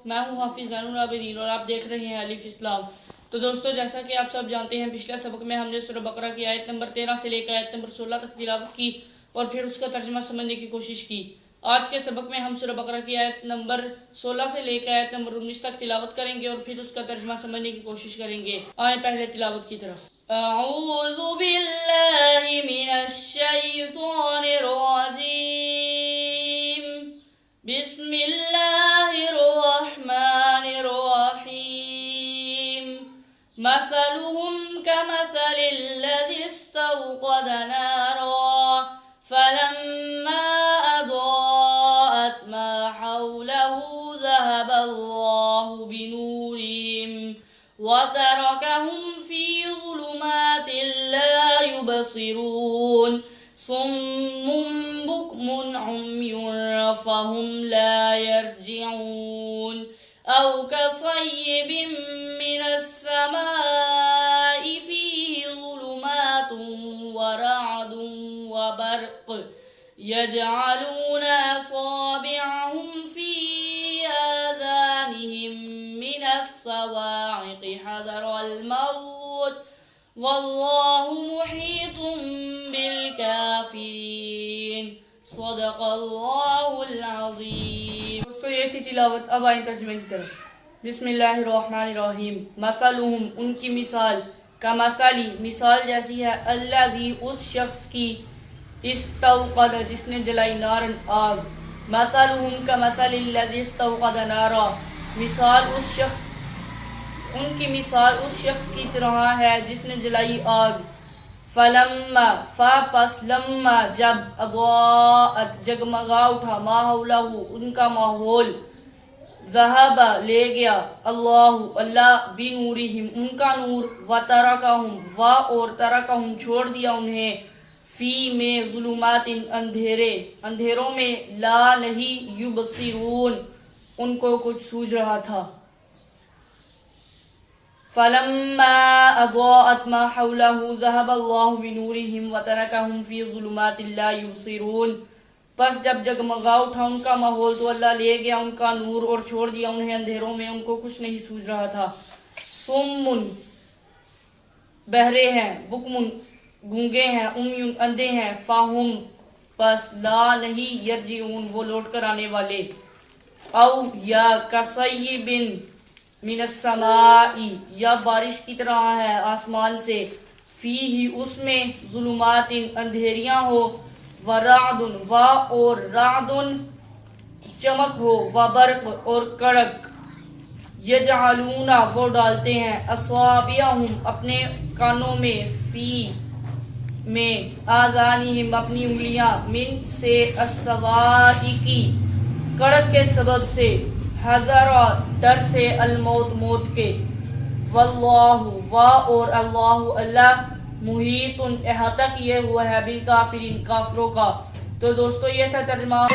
मैं हूं हाफिज ज़ैनुल आबिदीन और आप देख रहे हैं अलिफ इस्लाम। तो दोस्तों, जैसा कि आप सब जानते हैं, पिछले सबक में हमने सूरह बकरा की आयत नंबर 13 से लेकर आयत नंबर 16 तक तिलावत की और फिर उसका तर्जुमा समझने की कोशिश की। आज के सबक में हम सूरह बकरा की आयत नंबर 16 से लेकर आयत नंबर 19 तक तिलावत करेंगे और फिर उसका तर्जुमा समझने की कोशिश करेंगे। आए पहले तिलावत की तरफ। अऊज़ु बिल्लाहि मिनश शैतानिर रजीम। बिस्मिल्लाहिर्रहमानिर्रहीम। मसलुहुम कमसलिल्लज़ी इस्तौक़द नारा फलम्मा अज़ाअत मा हौलहु ज़हबल्लाहु बिनूरिहिम वतरकहुम फ़ी ज़ुलुमातिन ला युबसिरून सुम्मुन बुक्मुन उम्युन फहुम ला यरजिऊन औ कसय्यिबिन मिनस समाइ फ़ीहि ज़ुलुमातुन व रअदुन व बर्क़ यजअलूना असाबिअहुम फ़ी आज़ानिहिम मिनस सवाइक़ि हज़रल मौत वल्लाहु मुहीतुम बिल काफिरीन। सदक़ल्लाहुल अज़ीम। दोस्तों, ये थी तिलावत। अब आए तर्जुमे की तरफ। बिस्मिल्लाहिर्रहमानिर्रहीम। मसलुहुम, उनकी मिसाल, का मसाली, मिसाल जैसी है, अल्लज़ी, उस शख्स की, इस्तौक़द, जिसने जलाई, नारन, आग। मसलुहुम का मसलिल्लज़ी इस्तौक़द नारा, मिसाल उस शख्स, उनकी मिसाल उस शख्स की तरह है जिसने जलाई आग। फलम्मा, पस, लम्मा, जब, अज़ाअत, जगमगा उठा, मा हौलहु, उनका माहौल, ज़हबा, ले गया, अल्लाहु, अल्लाह, बिनूरिहिम, उनका नूर, व तरकहुम, व और तरकहुम, छोड़ दिया उन्हें, फी में, ज़ुलुमातिन, अंधेरे, अंधेरों में, ला नहीं, युबसिरून, उनको कुछ सूझ रहा था। फलम्मा अज़ाअत मा हौलहु ज़हबल्लाहु बिनूरिहिम व तरकहुम फ़ी ज़ुलुमातिन ला युबसिरून, बस जब जगमगा उठा उनका माहौल तो अल्लाह ले गया उनका नूर और छोड़ दिया उन्हें अंधेरों में, उनको कुछ नहीं सूझ रहा था। सुम्मुन, बहरे हैं, बुकमुन, गूंगे हैं, उम्युन, अंधे हैं, फाहुम, बस, ला नहीं, यरजिऊन, वो लौट कर आने वाले, औ या कसय्यिबिन मिनस समाई, या बारिश की तरह है आसमान से, फीही, उसमें, ज़ुलुमातिन, अंधेरियां हो, व रादुन, व और रादुन, चमक हो, व बर्क़ और कड़क, यजअलूना, वो डालते हैं, असाबिअहुम, अपने कानों में, फी में, आज़ानिहिम, अपनी उंगलियां, मिन से, अस्सवाइकी, कड़क के सबब से, हज़रा, डर से, अलमौत, मौत के, वल्लाहु, व और अल्लाहु, अल्लाह, मुहीतुन, अहाता किए हुआ है, बिल काफिरीन, काफिरों का। तो दोस्तों, ये था तर्जुमा।